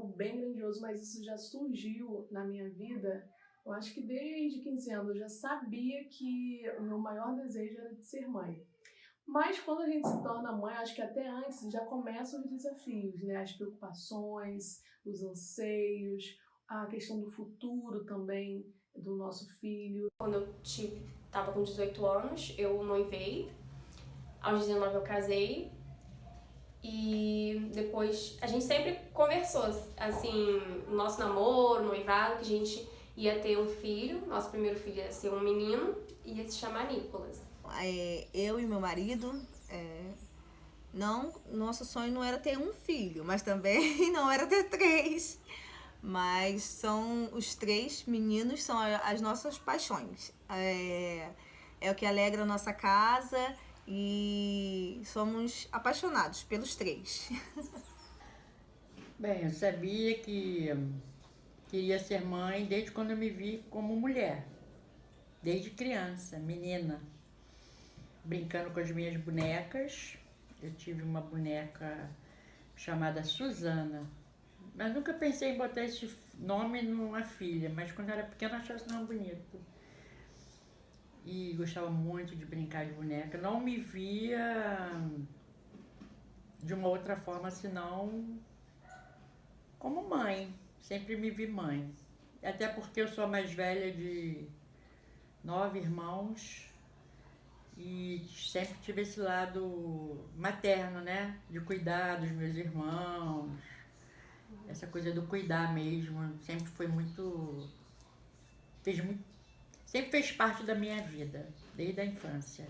algo bem grandioso, mas isso já surgiu na minha vida. Eu acho que desde 15 anos eu já sabia que o meu maior desejo era de ser mãe. Mas quando a gente se torna mãe, acho que até antes já começam os desafios, né? As preocupações, os anseios, a questão do futuro também do nosso filho. Quando eu tava com 18 anos, eu noivei. Aos 19 eu casei. E depois a gente sempre conversou, assim, o nosso namoro, noivado, que a gente ia ter um filho. Nosso primeiro filho ia ser um menino e ia se chamar Nicolas. Eu e meu marido, não, nosso sonho não era ter um filho, mas também não era ter três. Mas são os três meninos, são as nossas paixões. É o que alegra a nossa casa e somos apaixonados pelos três. Bem, eu sabia que queria ser mãe desde quando eu me vi como mulher. Desde criança, menina, brincando com as minhas bonecas. Eu tive uma boneca chamada Susana, mas nunca pensei em botar esse nome numa filha, mas quando eu era pequena eu achava esse nome bonito. E gostava muito de brincar de boneca. Não me via de uma outra forma senão como mãe. Sempre me vi mãe. Até porque eu sou a mais velha de 9 irmãos e sempre tive esse lado materno, né? De cuidar dos meus irmãos. Essa coisa do cuidar mesmo sempre foi muito... sempre fez parte da minha vida, desde a infância.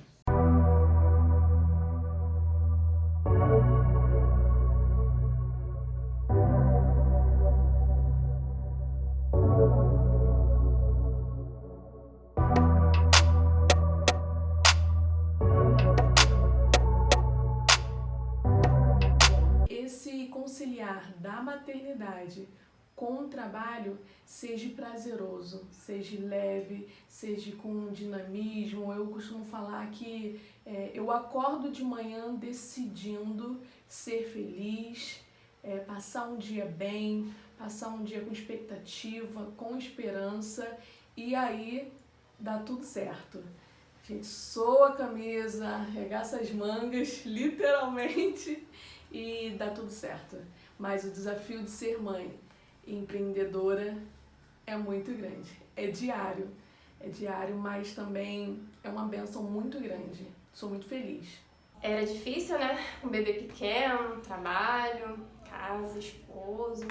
Esse conciliar da maternidade com o trabalho seja prazeroso, seja leve, seja com dinamismo. Eu costumo falar que eu acordo de manhã decidindo ser feliz, passar um dia bem, passar um dia com expectativa, com esperança, e aí dá tudo certo. A gente soa a camisa, arregaça as mangas, literalmente, e dá tudo certo. Mas o desafio de ser mãe e empreendedora é muito grande. É diário, mas também é uma bênção muito grande. Sou muito feliz. Era difícil, né? Um bebê pequeno, trabalho, casa, esposo,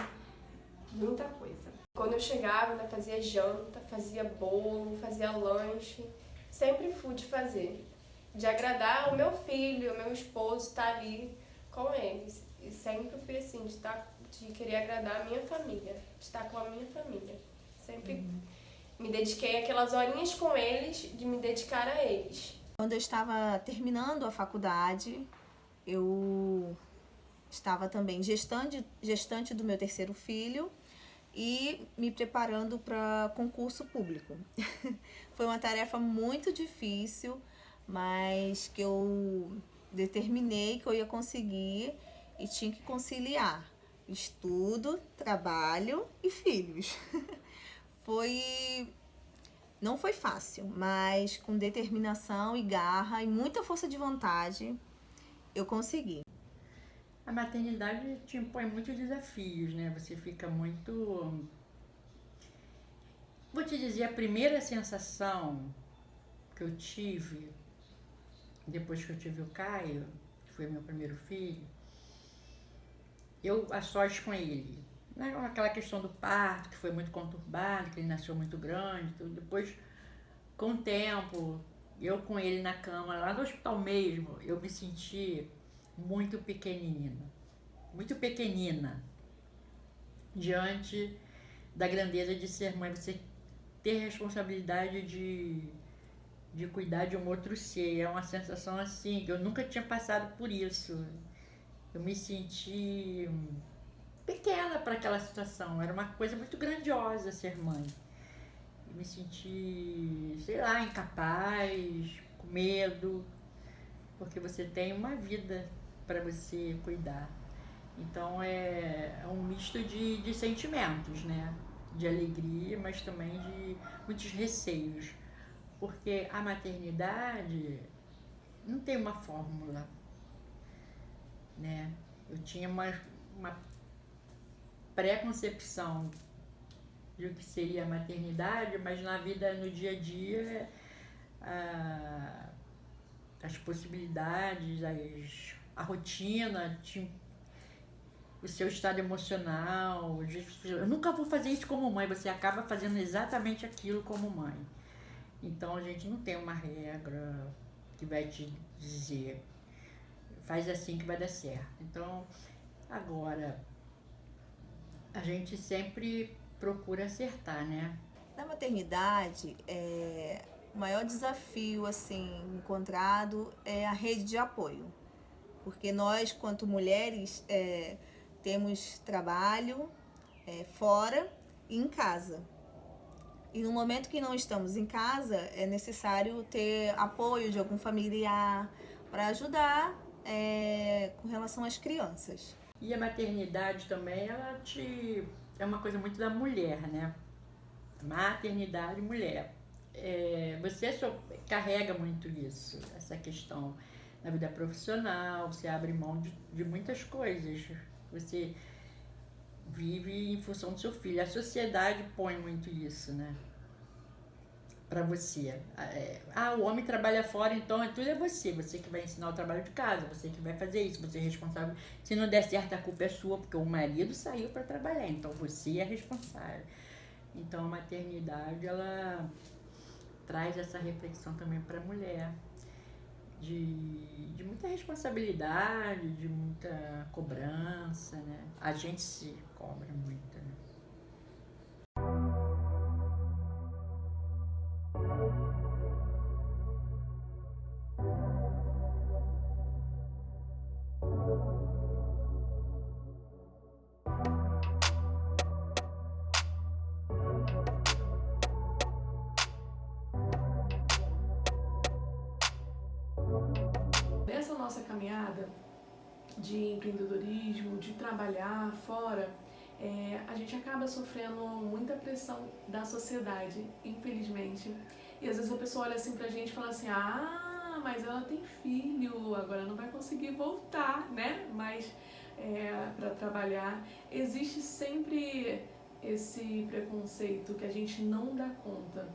muita coisa. Quando eu chegava, né, fazia janta, fazia bolo, fazia lanche. Sempre fui de fazer. De agradar o meu filho, o meu esposo, estar ali com eles. E sempre fui assim, de querer agradar a minha família, de estar com a minha família. Sempre me dediquei aquelas horinhas com eles, de me dedicar a eles. Quando eu estava terminando a faculdade, eu estava também gestante do meu terceiro filho e me preparando para concurso público. Foi uma tarefa muito difícil, mas que eu determinei que eu ia conseguir e tinha que conciliar estudo, trabalho e filhos. Não foi fácil, mas com determinação e garra e muita força de vontade, eu consegui. A maternidade te impõe muitos desafios, né? Você fica muito... Vou te dizer, a primeira sensação que eu tive, depois que eu tive o Caio, que foi meu primeiro filho, eu a sós com ele. Aquela questão do parto, que foi muito conturbado, que ele nasceu muito grande, tudo. Depois, com o tempo, eu com ele na cama, lá no hospital mesmo, eu me senti muito pequenina, diante da grandeza de ser mãe, você ter responsabilidade de cuidar de um outro ser. É uma sensação assim, que eu nunca tinha passado por isso. Eu me senti pequena para aquela situação, era uma coisa muito grandiosa ser mãe. Eu me senti, sei lá, incapaz, com medo, porque você tem uma vida para você cuidar. Então é um misto de sentimentos, né? De alegria, mas também de muitos receios. Porque a maternidade não tem uma fórmula, né? Eu tinha uma pré-concepção de o que seria a maternidade, mas na vida, no dia a dia, as possibilidades, a rotina, o seu estado emocional. Eu nunca vou fazer isso como mãe, você acaba fazendo exatamente aquilo como mãe. Então a gente não tem uma regra que vai te dizer, faz assim que vai dar certo. Então, agora, a gente sempre procura acertar, né? Na maternidade, o maior desafio assim encontrado é a rede de apoio, porque nós, quanto mulheres, temos trabalho fora e em casa. E no momento que não estamos em casa, é necessário ter apoio de algum familiar para ajudar com relação às crianças. E a maternidade também, é uma coisa muito da mulher, né? Maternidade e mulher. Você carrega muito isso, essa questão na vida profissional, você abre mão de muitas coisas. Você vive em função do seu filho. A sociedade põe muito isso, né? Pra você. O homem trabalha fora, então tudo é você. Você que vai ensinar o trabalho de casa, você que vai fazer isso, você é responsável. Se não der certo, a culpa é sua, porque o marido saiu para trabalhar, então você é responsável. Então a maternidade, ela traz essa reflexão também para a mulher, de muita responsabilidade, de muita cobrança, né? A gente se cobra muito, né? Nessa nossa caminhada de empreendedorismo, de trabalhar fora, a gente acaba sofrendo muita pressão da sociedade, infelizmente. E às vezes a pessoa olha assim pra gente e fala assim, mas ela tem filho, agora não vai conseguir voltar, né? Mas para trabalhar, existe sempre esse preconceito que a gente não dá conta.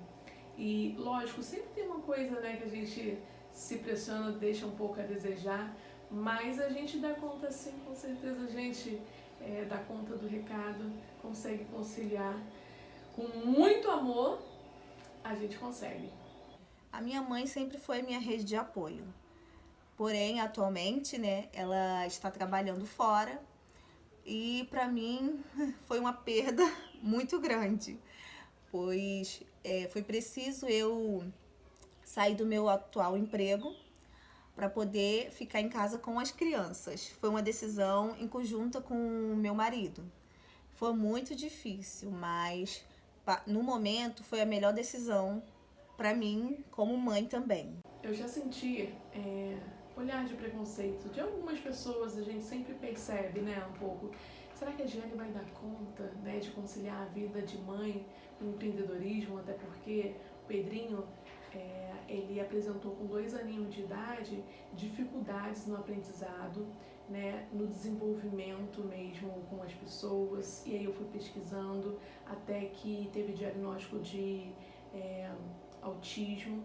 E lógico, sempre tem uma coisa, né, que a gente se pressiona, deixa um pouco a desejar, mas a gente dá conta sim, com certeza a gente dá conta do recado, consegue conciliar com muito amor, a gente consegue. A minha mãe sempre foi minha rede de apoio, porém atualmente, né, ela está trabalhando fora e para mim foi uma perda muito grande, pois foi preciso eu sair do meu atual emprego para poder ficar em casa com as crianças. Foi uma decisão em conjunta com o meu marido. Foi muito difícil, mas no momento foi a melhor decisão para mim como mãe também. Eu já senti olhar de preconceito de algumas pessoas, a gente sempre percebe, né, um pouco. Será que a Giane vai dar conta, né, de conciliar a vida de mãe com o empreendedorismo? Até porque o Pedrinho, ele apresentou com 2 aninhos de idade dificuldades no aprendizado, né, no desenvolvimento mesmo com as pessoas. E aí eu fui pesquisando até que teve diagnóstico de autismo,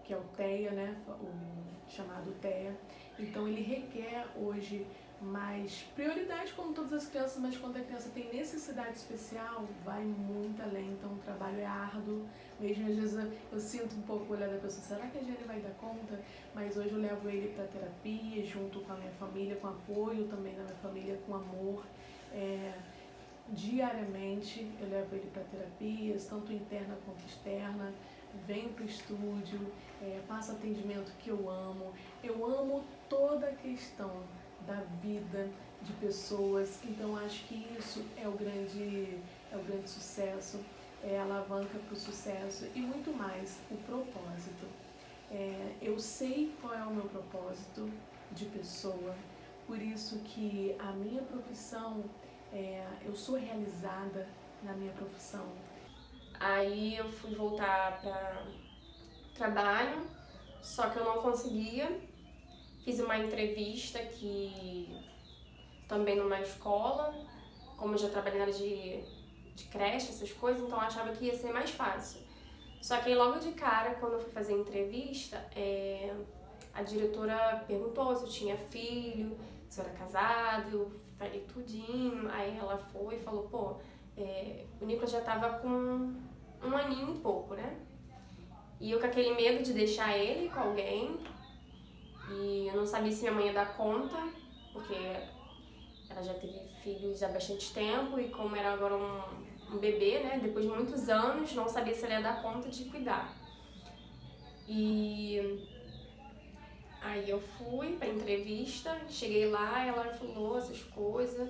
que é o TEA, né, o chamado TEA. Então ele requer hoje mais prioridade como todas as crianças, mas quando a criança tem necessidade especial, vai muito além. Então o trabalho é árduo, mesmo às vezes eu sinto um pouco o olhar da pessoa, será que a Giane vai dar conta? Mas hoje eu levo ele para terapia, junto com a minha família, com apoio também da minha família, com amor. Diariamente eu levo ele para terapias, tanto interna quanto externa. Venho para o estúdio, faço atendimento que eu amo toda a questão da vida de pessoas, então acho que isso é o grande sucesso, é a alavanca para o sucesso e muito mais, o propósito. Eu sei qual é o meu propósito de pessoa, por isso que a minha profissão, eu sou realizada na minha profissão. Aí eu fui voltar para trabalho, só que eu não conseguia. Fiz uma entrevista também numa escola, como eu já trabalhei na área de creche, essas coisas, então eu achava que ia ser mais fácil. Só que aí logo de cara, quando eu fui fazer a entrevista, a diretora perguntou se eu tinha filho, se eu era casado, eu falei tudinho. Aí ela foi e falou, pô, o Nicolas já tava com 1 aninho e pouco, né? E eu com aquele medo de deixar ele com alguém, e eu não sabia se minha mãe ia dar conta, porque ela já teve filhos há bastante tempo, e como era agora um bebê, né, depois de muitos anos, não sabia se ela ia dar conta de cuidar. E aí eu fui pra entrevista, cheguei lá, ela falou essas coisas,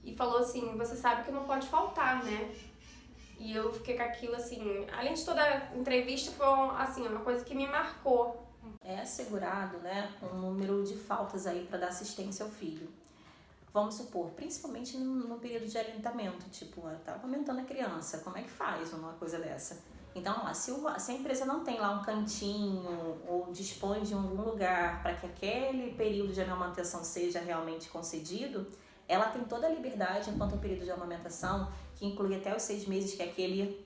e falou assim, você sabe que não pode faltar, né? E eu fiquei com aquilo assim, além de toda a entrevista, foi assim, uma coisa que me marcou. É assegurado, né, um número de faltas aí para dar assistência ao filho. Vamos supor, principalmente no período de aleitamento, tipo, tá amamentando a criança, como é que faz uma coisa dessa? Então, lá, se a empresa não tem lá um cantinho ou dispõe de algum lugar para que aquele período de amamentação seja realmente concedido, ela tem toda a liberdade, enquanto o período de amamentação, que inclui até os 6 meses, que é aquele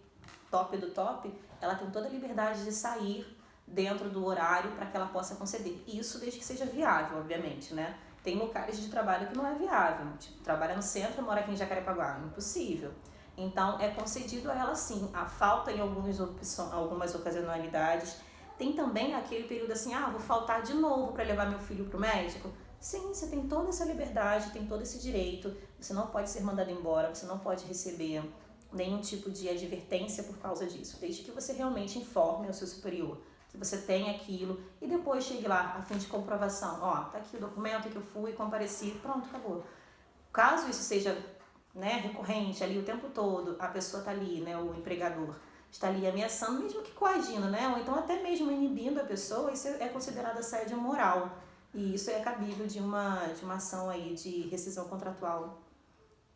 top do top, ela tem toda a liberdade de sair dentro do horário para que ela possa conceder. Isso desde que seja viável, obviamente, né? Tem locais de trabalho que não é viável, tipo, trabalha no centro, mora aqui em Jacarepaguá, impossível. Então, é concedido a ela sim, a falta em algumas ocasionalidades. Tem também aquele período assim, vou faltar de novo para levar meu filho para o médico. Sim, você tem toda essa liberdade, tem todo esse direito, você não pode ser mandado embora, você não pode receber nenhum tipo de advertência por causa disso, desde que você realmente informe ao seu superior que você tem aquilo e depois chegue lá a fim de comprovação, tá aqui o documento que eu fui, compareci, pronto, acabou. Caso isso seja, né, recorrente ali o tempo todo, a pessoa está ali, né, o empregador está ali ameaçando, mesmo que coagindo, né, ou então até mesmo inibindo a pessoa, isso é considerado assédio moral. E isso é cabível de uma ação aí de rescisão contratual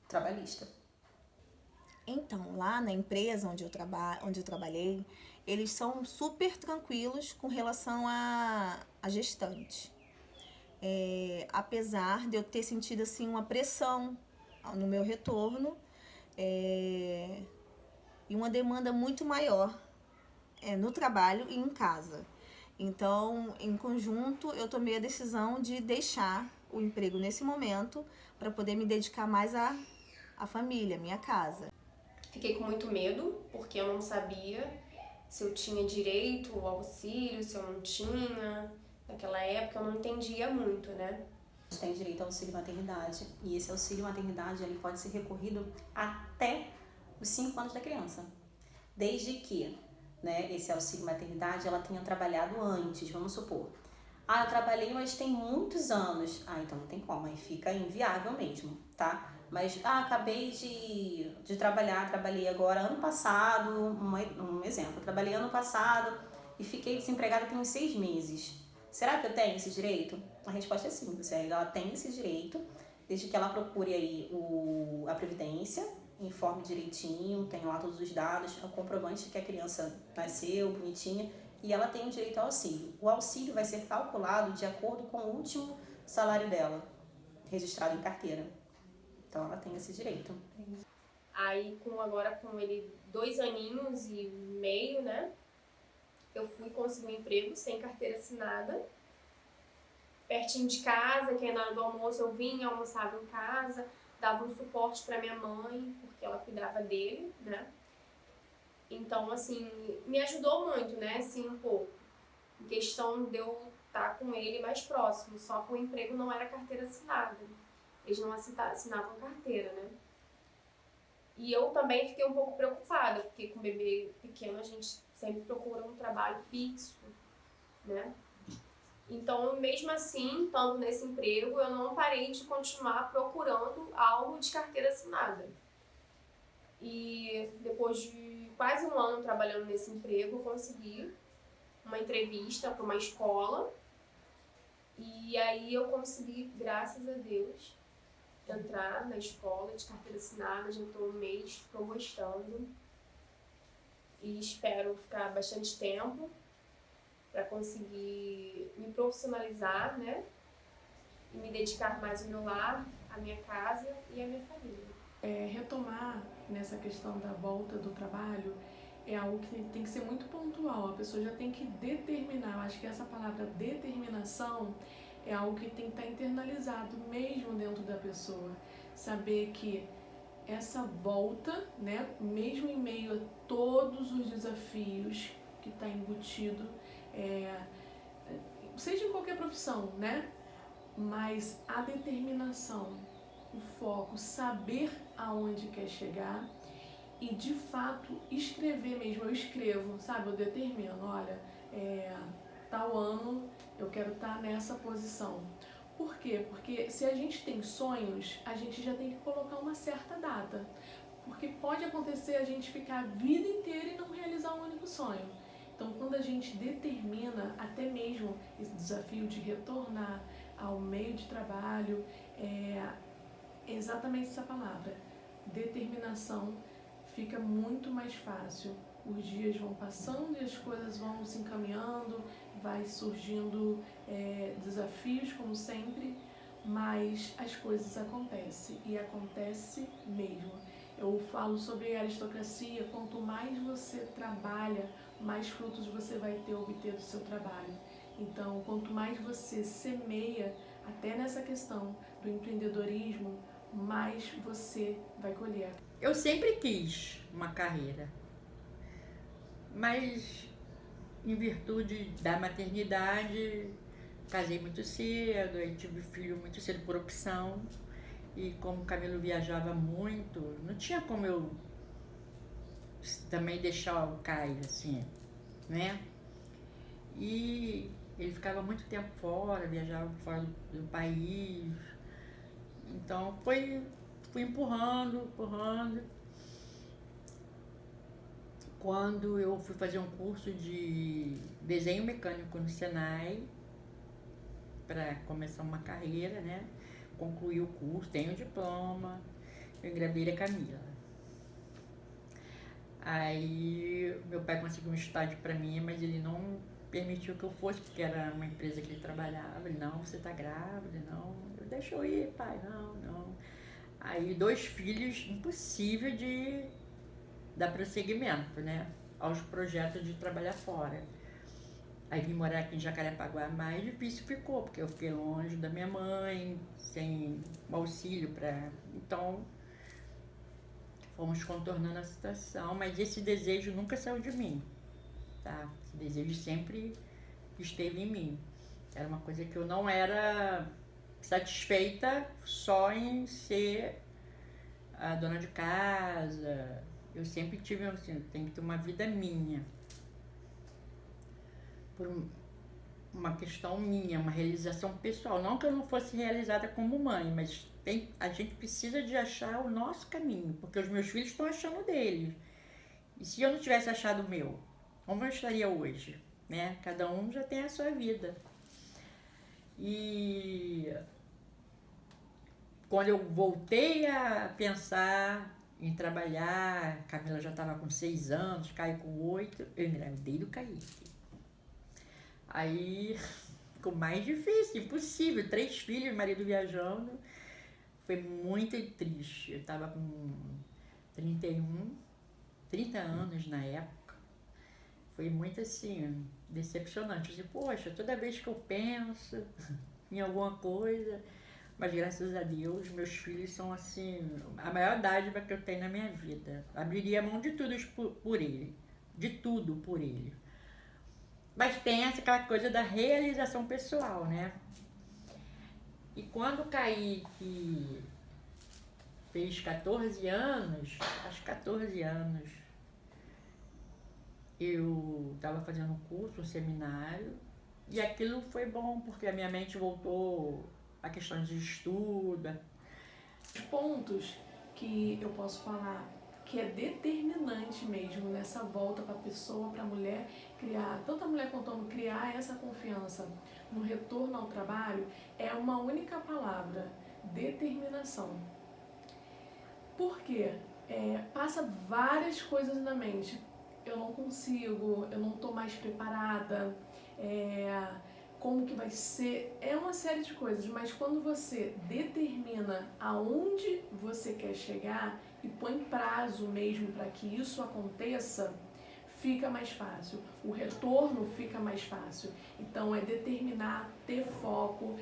trabalhista. Então, lá na empresa onde eu trabalhei, eles são super tranquilos com relação à gestante. Apesar de eu ter sentido assim, uma pressão no meu retorno e uma demanda muito maior no trabalho e em casa. Então, em conjunto, eu tomei a decisão de deixar o emprego nesse momento para poder me dedicar mais à família, à minha casa. Fiquei com muito medo, porque eu não sabia se eu tinha direito ao auxílio, se eu não tinha. Naquela época eu não entendia muito, né? A gente tem direito ao auxílio maternidade, e esse auxílio maternidade ele pode ser recorrido até os 5 anos da criança. Desde que, né, esse auxílio maternidade ela tenha trabalhado antes, vamos supor. Eu trabalhei, mas tem muitos anos. Então não tem como, aí fica inviável mesmo, tá? Mas, acabei de trabalhei agora ano passado, um exemplo, trabalhei ano passado e fiquei desempregada tem uns 6 meses. Será que eu tenho esse direito? A resposta é sim, ela tem esse direito, desde que ela procure aí a Previdência, informe direitinho, tem lá todos os dados, o comprovante de que a criança nasceu, bonitinha, e ela tem o direito ao auxílio. O auxílio vai ser calculado de acordo com o último salário dela, registrado em carteira. Então ela tem esse direito. Aí agora com ele 2 aninhos e meio, né? Eu fui conseguir um emprego sem carteira assinada, pertinho de casa, que na hora do almoço eu vinha, almoçava em casa, dava um suporte para minha mãe, porque ela cuidava dele, né? Então, assim, me ajudou muito, né? Assim, um pouco. Em questão de eu estar com ele mais próximo, só que o emprego não era carteira assinada. Eles não assinavam carteira, né? E eu também fiquei um pouco preocupada, porque com bebê pequeno a gente sempre procura um trabalho fixo, né? Então, mesmo assim, estando nesse emprego, eu não parei de continuar procurando algo de carteira assinada. E depois de quase 1 ano trabalhando nesse emprego, eu consegui uma entrevista para uma escola E aí eu consegui, graças a Deus, entrar na escola de carteira assinada, já estou um mês, estou gostando. E espero ficar bastante tempo para conseguir me profissionalizar, né? E me dedicar mais ao meu lar, à minha casa e à minha família. Retomar nessa questão da volta do trabalho é algo que tem que ser muito pontual. A pessoa já tem que determinar. Eu acho que essa palavra determinação é algo que tem que estar internalizado mesmo dentro da pessoa. Saber que essa volta, né, mesmo em meio a todos os desafios que está embutido, seja em qualquer profissão, né? Mas a determinação, o foco, saber aonde quer chegar e de fato escrever mesmo. Eu escrevo, sabe? Eu determino, olha, tal ano eu quero estar nessa posição. Por quê? Porque se a gente tem sonhos, a gente já tem que colocar uma certa data. Porque pode acontecer a gente ficar a vida inteira e não realizar um único sonho. Então, quando a gente determina até mesmo esse desafio de retornar ao meio de trabalho, é exatamente essa palavra, determinação, fica muito mais fácil. Os dias vão passando e as coisas vão se encaminhando, vai surgindo desafios, como sempre, mas as coisas acontecem, e acontece mesmo. Eu falo sobre aristocracia, quanto mais você trabalha, mais frutos você vai obter do seu trabalho. Então, quanto mais você semeia, até nessa questão do empreendedorismo, mais você vai colher. Eu sempre quis uma carreira, mas em virtude da maternidade, casei muito cedo, aí tive filho muito cedo por opção, e como o Camilo viajava muito, não tinha como eu também deixar o Caio, assim, né? E ele ficava muito tempo fora, viajava fora do país, então fui empurrando. Quando eu fui fazer um curso de desenho mecânico no Senai, para começar uma carreira, né? Concluí o curso, tenho o diploma, eu engravidei a Camila. Aí meu pai conseguiu um estágio para mim, mas ele não permitiu que eu fosse, porque era uma empresa que ele trabalhava. Ele, não, você tá grávida, não. Eu, deixa eu ir, pai, não. Aí 2 filhos, impossível de dar prosseguimento, né, aos projetos de trabalhar fora. Aí vim morar aqui em Jacarepaguá, mais difícil ficou, porque eu fiquei longe da minha mãe, sem auxílio para... Então, fomos contornando a situação, mas esse desejo nunca saiu de mim, tá? Esse desejo sempre esteve em mim. Era uma coisa que eu não era satisfeita só em ser a dona de casa. Eu sempre tive assim, tem que ter uma vida minha. Por uma questão minha, uma realização pessoal. Não que eu não fosse realizada como mãe, mas a gente precisa de achar o nosso caminho, porque os meus filhos estão achando o deles. E se eu não tivesse achado o meu, como eu estaria hoje? Né? Cada um já tem a sua vida. E quando eu voltei a pensar em trabalhar, a Camila já estava com 6 anos, Caio com 8, eu engravidei do Kaique. Aí ficou mais difícil, impossível, 3 filhos, marido viajando, foi muito triste. Eu estava com 30 anos na época, foi muito assim, decepcionante. Eu disse, poxa, toda vez que eu penso em alguma coisa, mas graças a Deus, meus filhos são assim, a maior dádiva que eu tenho na minha vida. Abriria mão de tudo por ele, de tudo por ele. Mas tem aquela coisa da realização pessoal, né? E quando o Kaique fez 14 anos, aos 14 anos, eu estava fazendo um curso, um seminário, e aquilo foi bom, porque a minha mente voltou a questão de estudo. Os pontos que eu posso falar que é determinante mesmo nessa volta para a pessoa, para a mulher criar, tanto a mulher quanto o homem criar essa confiança no retorno ao trabalho, é uma única palavra: determinação. Por quê? Passa várias coisas na mente. Eu não consigo, eu não estou mais preparada, como que vai ser, é uma série de coisas, mas quando você determina aonde você quer chegar e põe prazo mesmo para que isso aconteça, fica mais fácil, o retorno fica mais fácil. Então é determinar, ter foco,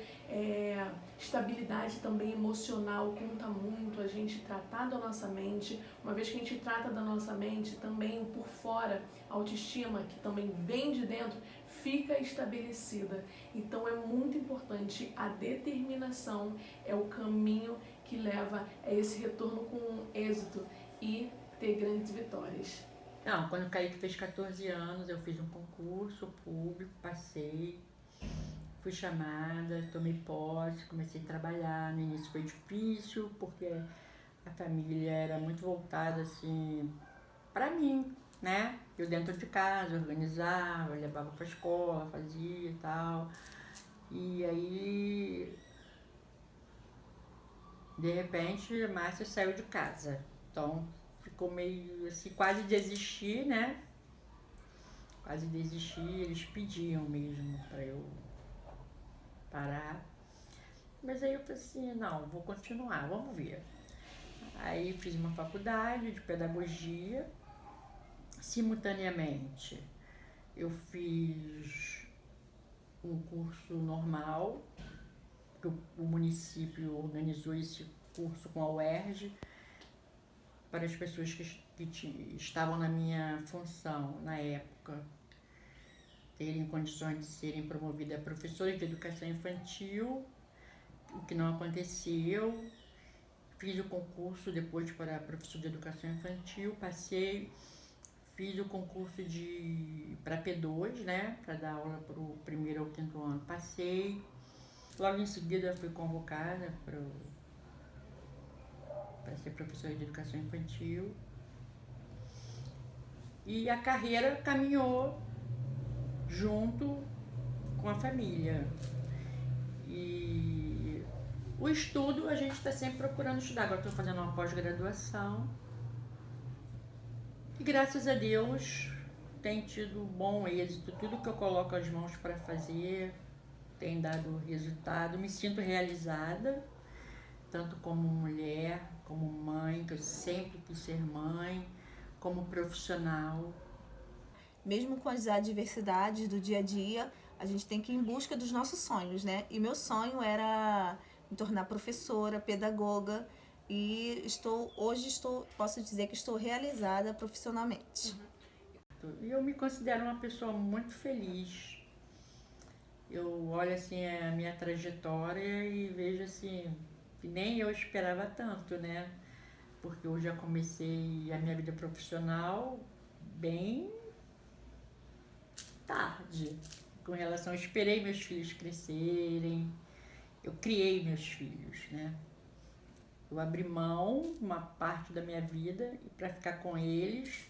estabilidade também emocional conta muito, a gente tratar da nossa mente. Uma vez que a gente trata da nossa mente, também por fora, a autoestima, que também vem de dentro, fica estabelecida. Então é muito importante, a determinação é o caminho que leva a esse retorno com êxito e ter grandes vitórias. Não, quando o Kaique fez 14 anos, eu fiz um concurso público, passei, fui chamada, tomei posse, comecei a trabalhar. No início foi difícil, porque a família era muito voltada, assim, para mim, né? Eu dentro de casa, organizava, levava para a escola, fazia e tal. E aí, de repente, a Márcia saiu de casa. Então, ficou meio assim, quase desistir, né? Quase desistir, eles pediam mesmo para eu parar. Mas aí eu falei assim, não, vou continuar, vamos ver. Aí fiz uma faculdade de pedagogia. Simultaneamente, eu fiz um curso normal, que o município organizou esse curso com a UERJ, para as pessoas que estavam na minha função na época terem condições de serem promovidas a professores de educação infantil, o que não aconteceu. Fiz o concurso depois para professor de educação infantil, passei, fiz o concurso para P2, né, para dar aula para o 1º ao 5º ano, passei. Logo em seguida fui convocada para ser professora de educação infantil. E a carreira caminhou junto com a família. E o estudo, a gente está sempre procurando estudar. Agora estou fazendo uma pós-graduação. E graças a Deus tem tido bom êxito. Tudo que eu coloco as mãos para fazer tem dado resultado. Me sinto realizada, tanto como mulher, como mãe, que eu sempre quis ser mãe, como profissional. Mesmo com as adversidades do dia a dia, a gente tem que ir em busca dos nossos sonhos, né? E meu sonho era me tornar professora, pedagoga, e posso dizer que estou realizada profissionalmente. E eu me considero uma pessoa muito feliz. Eu olho assim a minha trajetória e vejo assim, que nem eu esperava tanto, né? Porque eu já comecei a minha vida profissional bem tarde. Com relação, eu esperei meus filhos crescerem, eu criei meus filhos, né? Eu abri mão uma parte da minha vida para ficar com eles,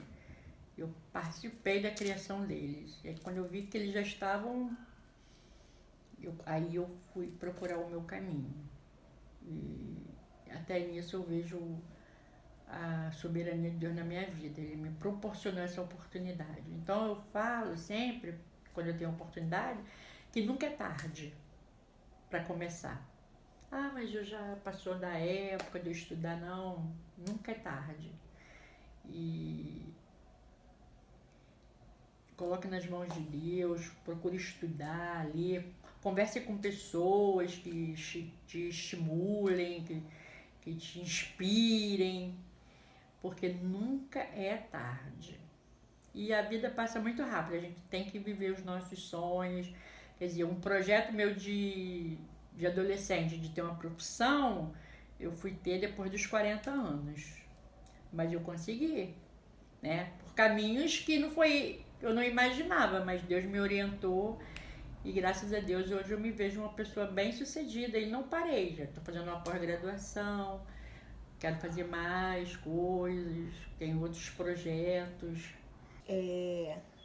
eu participei da criação deles. E aí, quando eu vi que eles já estavam, aí eu fui procurar o meu caminho. E até nisso eu vejo a soberania de Deus na minha vida. Ele me proporcionou essa oportunidade. Então eu falo sempre, quando eu tenho oportunidade, que nunca é tarde para começar. Ah, mas eu já passou da época de eu estudar. Não, nunca é tarde. E coloque nas mãos de Deus, procure estudar, ler, converse com pessoas que te estimulem, que te inspirem, porque nunca é tarde. E a vida passa muito rápido, a gente tem que viver os nossos sonhos. Quer dizer, um projeto meu de adolescente, de ter uma profissão, eu fui ter depois dos 40 anos. Mas eu consegui, né? Por caminhos que eu não imaginava, mas Deus me orientou. E graças a Deus hoje eu me vejo uma pessoa bem sucedida e não parei. Já estou fazendo uma pós-graduação, quero fazer mais coisas, tenho outros projetos.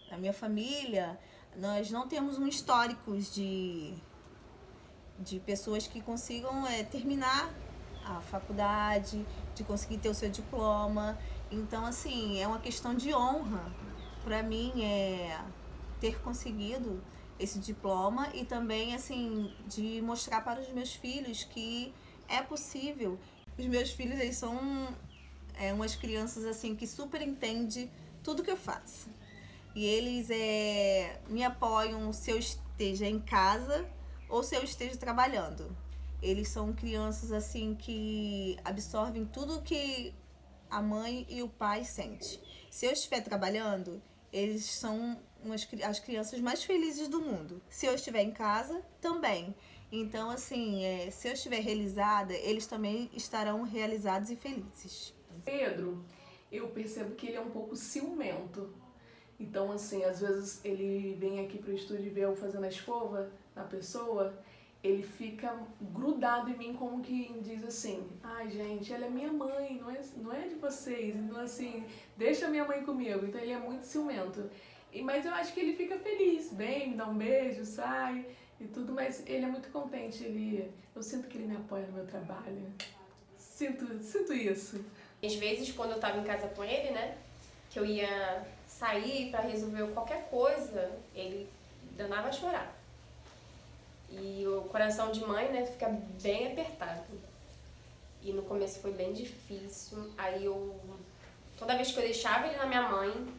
Na minha família, nós não temos um histórico de pessoas que consigam terminar a faculdade, de conseguir ter o seu diploma. Então, assim, é uma questão de honra para mim ter conseguido esse diploma e também, assim, de mostrar para os meus filhos que é possível. Os meus filhos, eles são umas crianças, assim, que super entendem tudo que eu faço. E eles me apoiam se eu esteja em casa ou se eu esteja trabalhando. Eles são crianças, assim, que absorvem tudo que a mãe e o pai sentem. Se eu estiver trabalhando, eles são as crianças mais felizes do mundo. Se eu estiver em casa, também. Então, assim, se eu estiver realizada, eles também estarão realizados e felizes. Pedro, eu percebo que ele é um pouco ciumento. Então, assim, às vezes ele vem aqui pro estúdio e vê eu fazendo a escova na pessoa, ele fica grudado em mim como que diz assim, ai gente, ela é minha mãe, não é de vocês, então assim, deixa minha mãe comigo. Então ele é muito ciumento. Mas eu acho que ele fica feliz, vem, me dá um beijo, sai e tudo, mas ele é muito contente, eu sinto que ele me apoia no meu trabalho. Sinto isso. Às vezes, quando eu tava em casa com ele, né, que eu ia sair pra resolver qualquer coisa, ele danava a chorar. E o coração de mãe, né, fica bem apertado. E no começo foi bem difícil. Aí toda vez que eu deixava ele na minha mãe,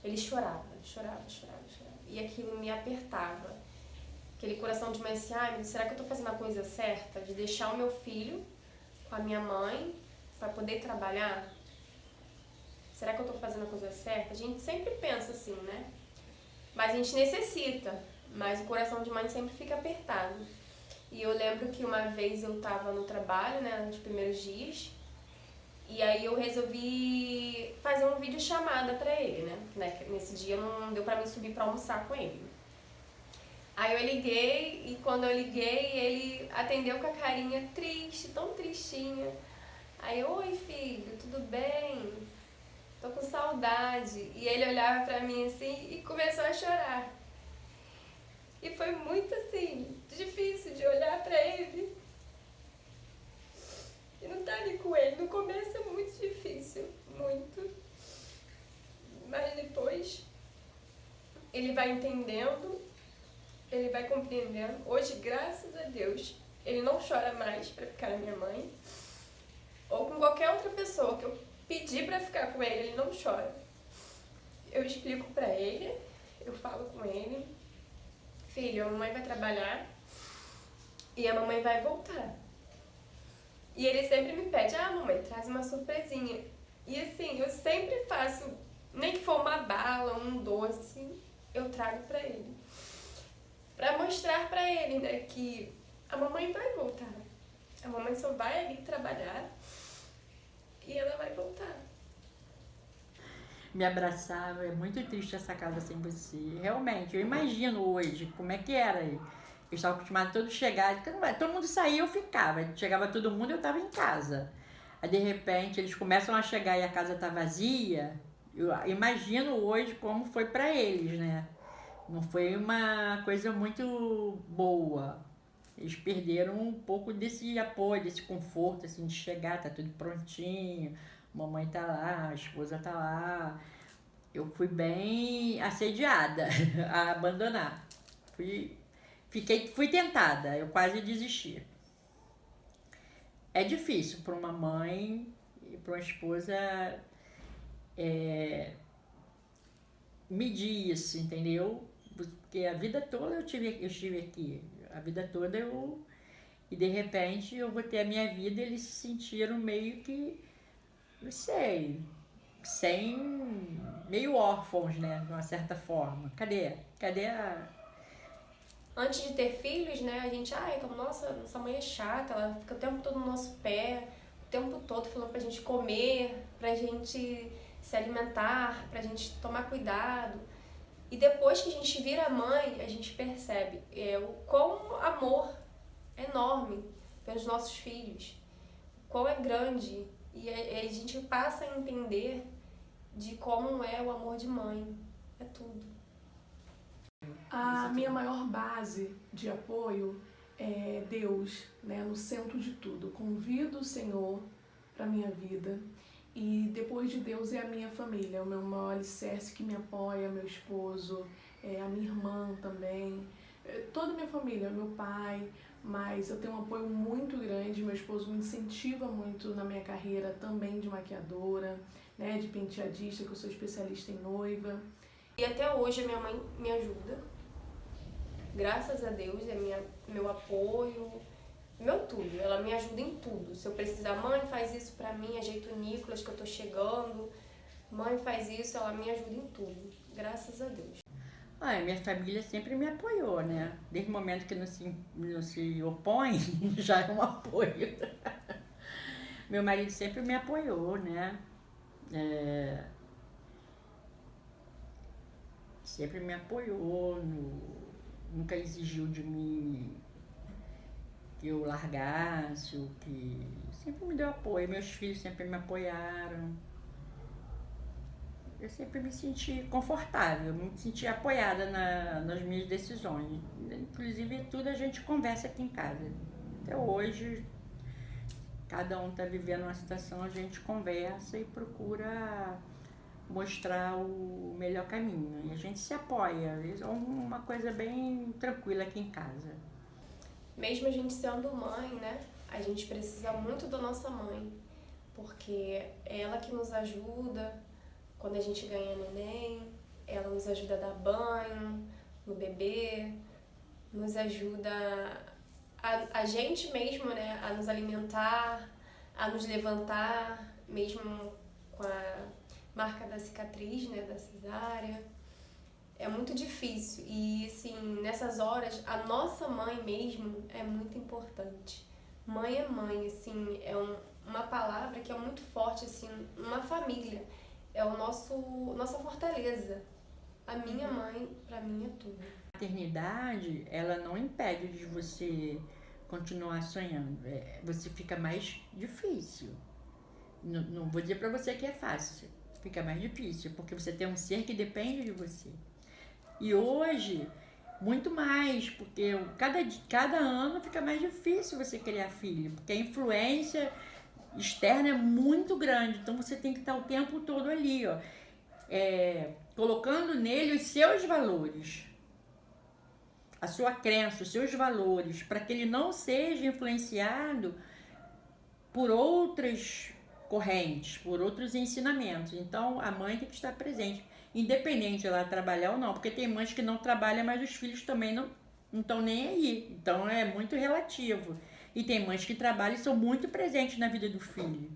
ele chorava. E aquilo me apertava. Aquele coração de mãe assim, ai, será que eu tô fazendo a coisa certa? De deixar o meu filho com a minha mãe pra poder trabalhar? Será que eu tô fazendo a coisa certa? A gente sempre pensa assim, né? Mas a gente necessita. Mas o coração de mãe sempre fica apertado. E eu lembro que uma vez eu tava no trabalho, né, nos primeiros dias, e aí eu resolvi fazer um vídeo chamada pra ele, né? Nesse dia não deu pra mim subir pra almoçar com ele. Aí eu liguei, e quando eu liguei, ele atendeu com a carinha triste, tão tristinha. Aí, oi filho, tudo bem? Tô com saudade. E ele olhava pra mim assim e começou a chorar. E foi muito, assim, difícil de olhar pra ele e não estar ali com ele. No começo é muito difícil, muito. Mas depois ele vai entendendo, ele vai compreendendo. Hoje, graças a Deus, ele não chora mais pra ficar na minha mãe. Ou com qualquer outra pessoa que eu pedir pra ficar com ele não chora. Eu explico pra ele, eu falo com ele. Filho, a mamãe vai trabalhar e a mamãe vai voltar. E ele sempre me pede, mamãe, traz uma surpresinha. E assim, eu sempre faço, nem que for uma bala, um doce, eu trago pra ele. Pra mostrar pra ele, né, que a mamãe vai voltar. A mamãe só vai ali trabalhar e ela vai voltar. Me abraçava, é muito triste essa casa sem você. Realmente, eu imagino hoje como é que era. Eu estava acostumada a todos chegar, todo mundo saía, eu ficava. Chegava todo mundo, eu estava em casa. Aí de repente eles começam a chegar e a casa tá vazia. Eu imagino hoje como foi para eles, né? Não foi uma coisa muito boa. Eles perderam um pouco desse apoio, desse conforto, assim, de chegar, tá tudo prontinho. Mamãe tá lá, a esposa tá lá. Eu fui bem assediada a abandonar. Fui tentada, eu quase desisti. É difícil para uma mãe e para uma esposa medir isso, entendeu? Porque a vida toda eu estive aqui. A vida toda e de repente eu vou ter a minha vida e eles se sentiram meio que, não sei, meio órfãos, né, de uma certa forma. Cadê a... Antes de ter filhos, né, a gente, nossa mãe é chata, ela fica o tempo todo no nosso pé, o tempo todo falando pra gente comer, pra gente se alimentar, pra gente tomar cuidado. E depois que a gente vira mãe, a gente percebe o quão amor é enorme pelos nossos filhos, o quão é grande. E a gente passa a entender de como é o amor de mãe. É tudo. A minha maior base de apoio é Deus, né, no centro de tudo. Convido o Senhor para minha vida e depois de Deus é a minha família, o meu maior alicerce que me apoia, meu esposo, a minha irmã também, toda a minha família, meu pai, mas eu tenho um apoio muito grande, meu esposo me incentiva muito na minha carreira também de maquiadora, né, de penteadista, que eu sou especialista em noiva. E até hoje a minha mãe me ajuda. Graças a Deus, é meu apoio, meu tudo. Ela me ajuda em tudo. Se eu precisar, mãe, faz isso pra mim, ajeita o Nicolas que eu tô chegando. Mãe, faz isso, ela me ajuda em tudo. Graças a Deus. Minha família sempre me apoiou, né? Desde o momento que não se opõe, já é um apoio. Meu marido sempre me apoiou, né? Sempre me apoiou, nunca exigiu de mim que eu largasse, sempre me deu apoio. Meus filhos sempre me apoiaram. Eu sempre me senti confortável, me senti apoiada nas minhas decisões. Inclusive, tudo a gente conversa aqui em casa. Até hoje, cada um está vivendo uma situação, a gente conversa e procura mostrar o melhor caminho. E a gente se apoia. É uma coisa bem tranquila aqui em casa. Mesmo a gente sendo mãe, né? A gente precisa muito da nossa mãe, porque é ela que nos ajuda quando a gente ganha neném, ela nos ajuda a dar banho no bebê, nos ajuda a gente mesmo, né, a nos alimentar, a nos levantar, mesmo com a marca da cicatriz, né, da cesárea. É muito difícil e, assim, nessas horas, a nossa mãe mesmo é muito importante. Mãe é mãe, assim, é uma palavra que é muito forte, assim, uma família. É nossa fortaleza. A minha mãe, pra mim, é tudo. A maternidade, ela não impede de você continuar sonhando. Você fica mais difícil. Não vou dizer pra você que é fácil. Fica mais difícil, porque você tem um ser que depende de você. E hoje, muito mais, porque cada ano fica mais difícil você criar filho, porque a influência externa é muito grande, então você tem que estar o tempo todo ali, ó, colocando nele os seus valores, a sua crença, os seus valores, para que ele não seja influenciado por outras correntes, por outros ensinamentos. Então, a mãe tem que estar presente, independente de ela trabalhar ou não, porque tem mães que não trabalham, mas os filhos também não estão nem aí. Então, é muito relativo. E tem mães que trabalham e são muito presentes na vida do filho.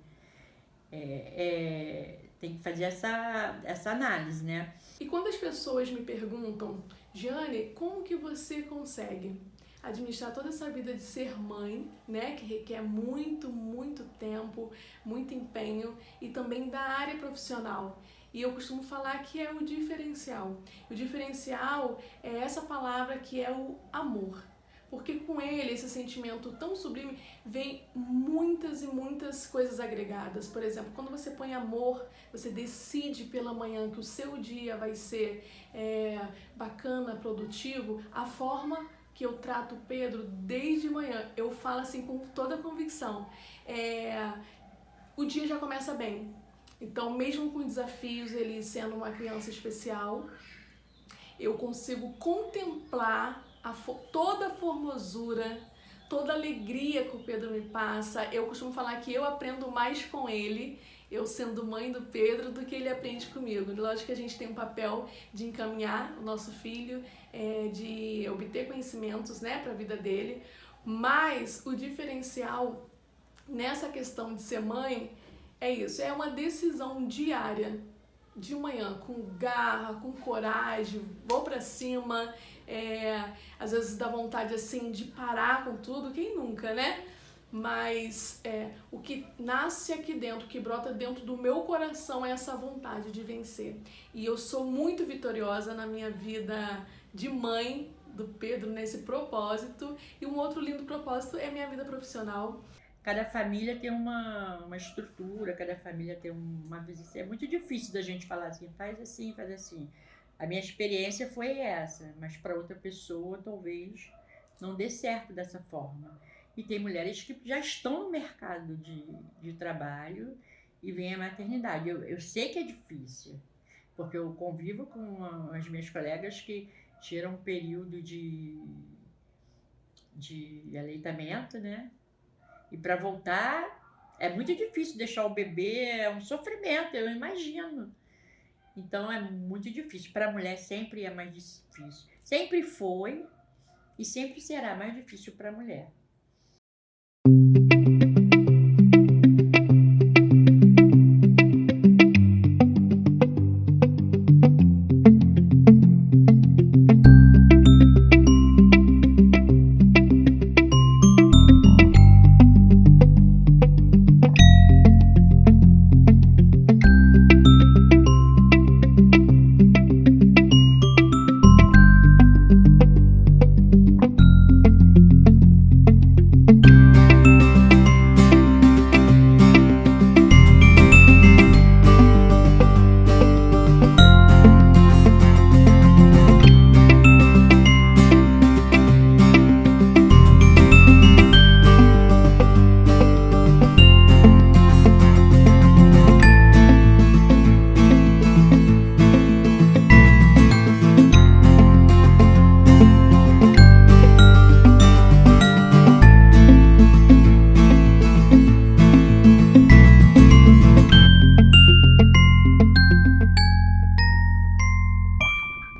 Tem que fazer essa análise, né? E quando as pessoas me perguntam, Jane, como que você consegue administrar toda essa vida de ser mãe, né, que requer muito, muito tempo, muito empenho e também da área profissional? E eu costumo falar que é o diferencial. O diferencial é essa palavra que é o amor. Porque com ele, esse sentimento tão sublime, vem muitas e muitas coisas agregadas. Por exemplo, quando você põe amor, você decide pela manhã que o seu dia vai ser bacana, produtivo, a forma que eu trato o Pedro desde manhã, eu falo assim com toda a convicção, o dia já começa bem. Então, mesmo com desafios, ele sendo uma criança especial, eu consigo contemplar toda a formosura, toda a alegria que o Pedro me passa. Eu costumo falar que eu aprendo mais com ele, eu sendo mãe do Pedro, do que ele aprende comigo. Lógico que a gente tem um papel de encaminhar o nosso filho, de obter conhecimentos, né, para a vida dele, mas o diferencial nessa questão de ser mãe é isso, é uma decisão diária, de manhã, com garra, com coragem, vou pra cima, às vezes dá vontade assim de parar com tudo, quem nunca, né? Mas o que nasce aqui dentro, o que brota dentro do meu coração é essa vontade de vencer. E eu sou muito vitoriosa na minha vida de mãe do Pedro nesse propósito. E um outro lindo propósito é a minha vida profissional. cada família tem uma estrutura, cada família tem uma visão. É muito difícil da gente falar assim, faz assim, faz assim. A minha experiência foi essa, mas para outra pessoa talvez não dê certo dessa forma. E tem mulheres que já estão no mercado de trabalho e vem a maternidade. Eu sei que é difícil, porque eu convivo com as minhas colegas que tiram um período de aleitamento, né? E para voltar é muito difícil deixar o bebê, é um sofrimento, eu imagino. Então é muito difícil. Para a mulher sempre é mais difícil. Sempre foi e sempre será mais difícil para a mulher.